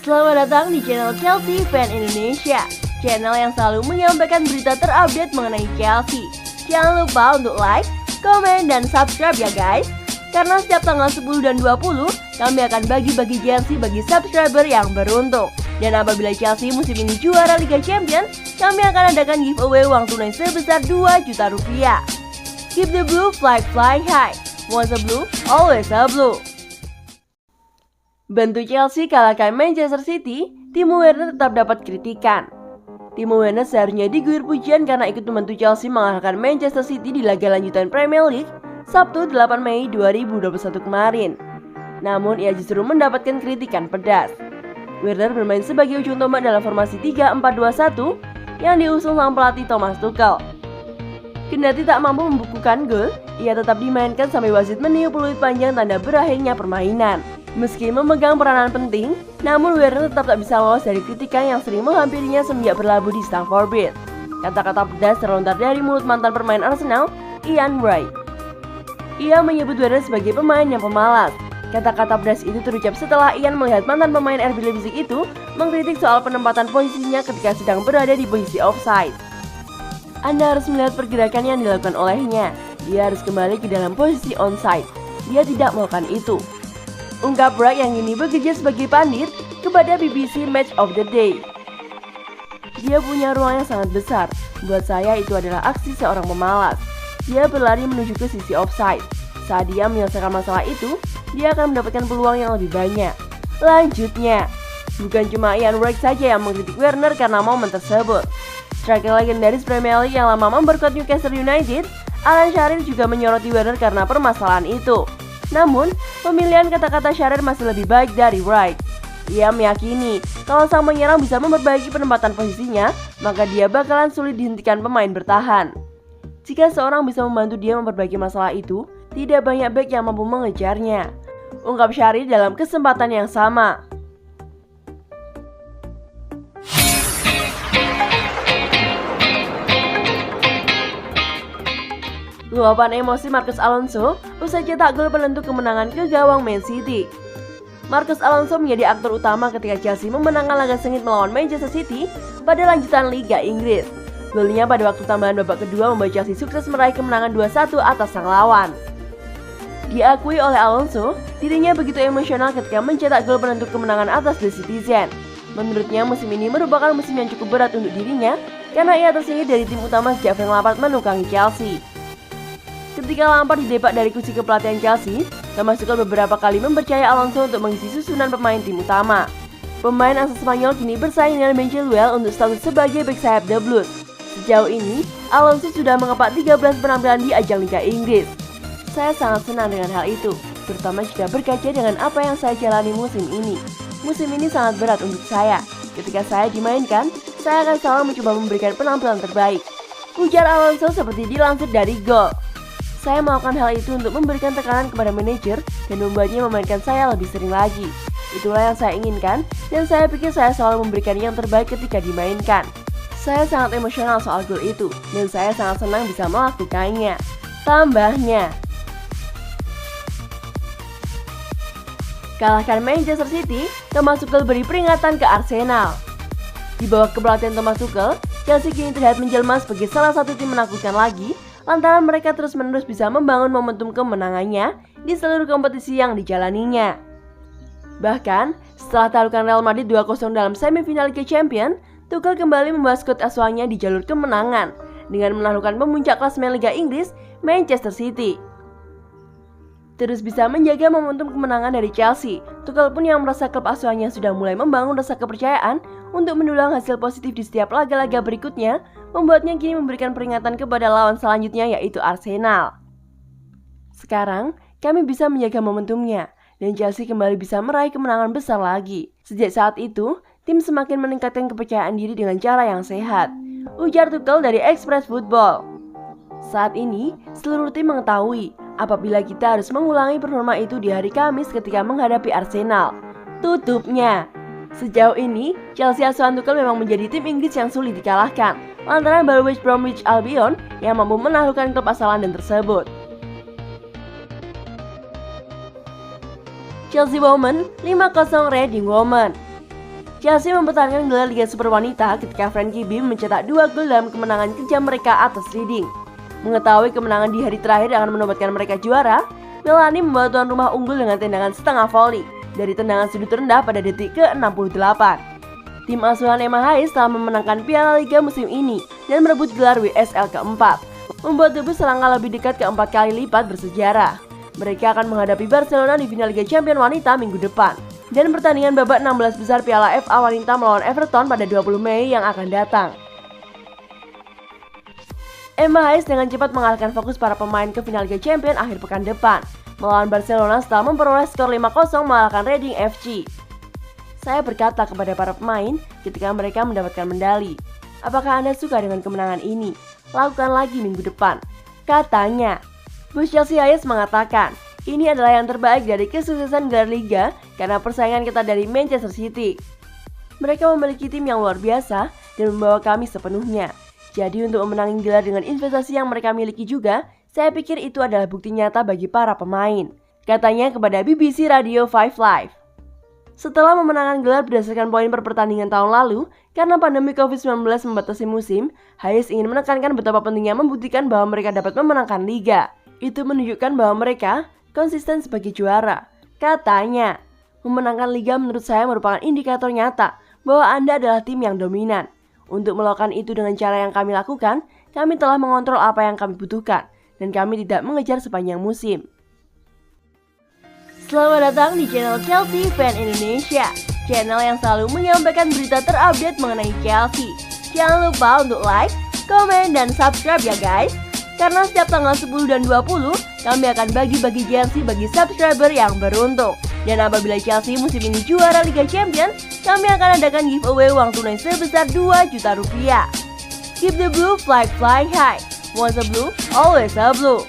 Selamat datang di channel Chelsea Fan Indonesia, channel yang selalu menyampaikan berita terupdate mengenai Chelsea. Jangan lupa untuk like, komen, dan subscribe ya guys. Karena setiap tanggal 10 dan 20, kami akan bagi-bagi jersey bagi subscriber yang beruntung. Dan apabila Chelsea musim ini juara Liga Champions, kami akan adakan giveaway uang tunai sebesar 2 juta rupiah. Keep the blue, fly high. Once a blue, always a blue. Bantu Chelsea kalahkan Manchester City, Timo Werner tetap dapat kritikan. Timo Werner seharusnya diguyur pujian karena ikut membantu Chelsea mengalahkan Manchester City di laga lanjutan Premier League Sabtu 8 Mei 2021 kemarin. Namun ia justru mendapatkan kritikan pedas. Werner bermain sebagai ujung tombak dalam formasi 3-4-2-1 yang diusung sang pelatih Thomas Tuchel. Kendati tak mampu membukukan gol, ia tetap dimainkan sampai wasit meniup peluit panjang tanda berakhirnya permainan. Meski memegang peranan penting, namun Werner tetap tak bisa lolos dari kritikan yang sering menghampirinya semenjak berlabuh di Stamford Bridge. Kata-kata pedas terlontar dari mulut mantan pemain Arsenal, Ian Wright. Ia menyebut Werner sebagai pemain yang pemalas. Kata-kata pedas itu terucap setelah Ian melihat mantan pemain RB Leipzig itu mengkritik soal penempatan posisinya ketika sedang berada di posisi offside. Anda harus melihat pergerakan yang dilakukan olehnya. Dia harus kembali ke dalam posisi onside. Dia tidak melakukan itu. Ungkap Wright yang ini bekerja sebagai pandit kepada BBC Match of the Day. Dia punya ruang yang sangat besar. Buat saya itu adalah aksi seorang pemalas. Dia berlari menuju ke sisi offside. Saat dia menyelesaikan masalah itu, dia akan mendapatkan peluang yang lebih banyak. Lanjutnya, bukan cuma Ian Wright saja yang mengkritik Werner karena momen tersebut. Striker legendaris Premier League yang lama memperkuat Newcastle United, Alan Shearer juga menyoroti Werner karena permasalahan itu. Namun, pemilihan kata-kata Shearer masih lebih baik dari Wright. Ia meyakini kalau sang penyerang bisa memperbaiki penempatan posisinya, maka dia bakalan sulit dihentikan pemain bertahan. Jika seorang bisa membantu dia memperbaiki masalah itu, tidak banyak bek yang mampu mengejarnya. Ungkap Shearer dalam kesempatan yang sama. Luapan emosi Marcos Alonso usai cetak gol penentu kemenangan ke gawang Man City. Marcos Alonso menjadi aktor utama ketika Chelsea memenangkan laga sengit melawan Manchester City pada lanjutan Liga Inggris. Golnya pada waktu tambahan babak kedua membuat Chelsea sukses meraih kemenangan 2-1 atas sang lawan. Diakui oleh Alonso, dirinya begitu emosional ketika mencetak gol penentu kemenangan atas The Citizen. Menurutnya musim ini merupakan musim yang cukup berat untuk dirinya karena ia tersingkir dari tim utama sejak Frank Lampard menukangi Chelsea. Ketika Lampard didepak dari kursi kepelatihan Chelsea, Thomas Tuchel beberapa kali mempercayai Alonso untuk mengisi susunan pemain tim utama. Pemain asal Spanyol kini bersaing dengan Ben Chilwell untuk status sebagai bek sayap The Blues. Sejauh ini, Alonso sudah mengepak 13 penampilan di ajang Liga Inggris. Saya sangat senang dengan hal itu, terutama jika berkaca dengan apa yang saya jalani musim ini. Musim ini sangat berat untuk saya. Ketika saya dimainkan, saya akan selalu mencoba memberikan penampilan terbaik. Ujar Alonso seperti dilansir dari Goal. Saya melakukan hal itu untuk memberikan tekanan kepada manajer dan membuatnya memainkan saya lebih sering lagi. Itulah yang saya inginkan dan saya pikir saya selalu memberikan yang terbaik ketika dimainkan. Saya sangat emosional soal gol itu dan saya sangat senang bisa melakukannya. Tambahnya, kalahkan Manchester City, Thomas Tuchel beri peringatan ke Arsenal. Di bawah kepelatihan Thomas Tuchel, Chelsea kini terlihat menjelma sebagai salah satu tim menakutkan lagi lantaran mereka terus-menerus bisa membangun momentum kemenangannya di seluruh kompetisi yang dijalaninya. Bahkan, setelah taklukkan Real Madrid 2-0 dalam semifinal Liga Champions, Tuchel kembali membawa skuad asuhannya di jalur kemenangan dengan menaklukkan pemuncak klasemen Liga Inggris, Manchester City. Terus bisa menjaga momentum kemenangan dari Chelsea, Tuchel pun yang merasa klub asuhannya sudah mulai membangun rasa kepercayaan untuk mendulang hasil positif di setiap laga-laga berikutnya, membuatnya kini memberikan peringatan kepada lawan selanjutnya yaitu Arsenal. Sekarang, kami bisa menjaga momentumnya, dan Chelsea kembali bisa meraih kemenangan besar lagi. Sejak saat itu, tim semakin meningkatkan kepercayaan diri dengan cara yang sehat, ujar Tuchel dari Express Football. Saat ini, seluruh tim mengetahui apabila kita harus mengulangi performa itu di hari Kamis ketika menghadapi Arsenal. Tutupnya. Sejauh ini, Chelsea asuhan Tuchel memang menjadi tim Inggris yang sulit dikalahkan, lantaran baru West Bromwich Albion yang mampu menaklukkan klub asal London tersebut. Chelsea Women 5-0 Reading Women. Chelsea mempertahankan gelar Liga Super Wanita ketika Frankie Bim mencetak 2 gol dalam kemenangan kejam mereka atas Reading. Mengetahui kemenangan di hari terakhir akan menobatkan mereka juara, Melanie membawa tuan rumah unggul dengan tendangan setengah volley dari tendangan sudut rendah pada detik ke-68. Tim asuhan Emma Hayes telah memenangkan Piala Liga musim ini dan merebut gelar WSL keempat, membuat The Blues selangkah lebih dekat ke 4 kali lipat bersejarah. Mereka akan menghadapi Barcelona di final Liga Champions Wanita minggu depan, dan pertandingan babak 16 besar Piala FA Wanita melawan Everton pada 20 Mei yang akan datang. Emma Hayes dengan cepat mengalihkan fokus para pemain ke final Liga Champions akhir pekan depan, melawan Barcelona setelah memperoleh skor 5-0 mengalahkan Reading FC. Saya berkata kepada para pemain ketika mereka mendapatkan medali, "Apakah Anda suka dengan kemenangan ini? Lakukan lagi minggu depan," katanya. Bos Chelsea Hayes mengatakan, "Ini adalah yang terbaik dari kesuksesan gelar Liga karena persaingan ketat dari Manchester City. Mereka memiliki tim yang luar biasa dan membawa kami sepenuhnya. Jadi untuk memenangi gelar dengan investasi yang mereka miliki juga, saya pikir itu adalah bukti nyata bagi para pemain," katanya kepada BBC Radio 5 Live. Setelah memenangkan gelar berdasarkan poin per pertandingan tahun lalu, karena pandemi COVID-19 membatasi musim, Hayes ingin menekankan betapa pentingnya membuktikan bahwa mereka dapat memenangkan liga. Itu menunjukkan bahwa mereka konsisten sebagai juara. Katanya, "Memenangkan liga menurut saya merupakan indikator nyata bahwa Anda adalah tim yang dominan. Untuk melakukan itu dengan cara yang kami lakukan, kami telah mengontrol apa yang kami butuhkan, dan kami tidak mengejar sepanjang musim." Selamat datang di channel Chelsea Fan Indonesia, channel yang selalu menyampaikan berita terupdate mengenai Chelsea. Jangan lupa untuk like, komen, dan subscribe ya guys. Karena setiap tanggal 10 dan 20, kami akan bagi-bagi jersey bagi subscriber yang beruntung. Dan apabila Chelsea musim ini juara Liga Champions, kami akan adakan giveaway uang tunai sebesar 2 juta rupiah. Keep the blue flag flying high. Once a blue, always a blue.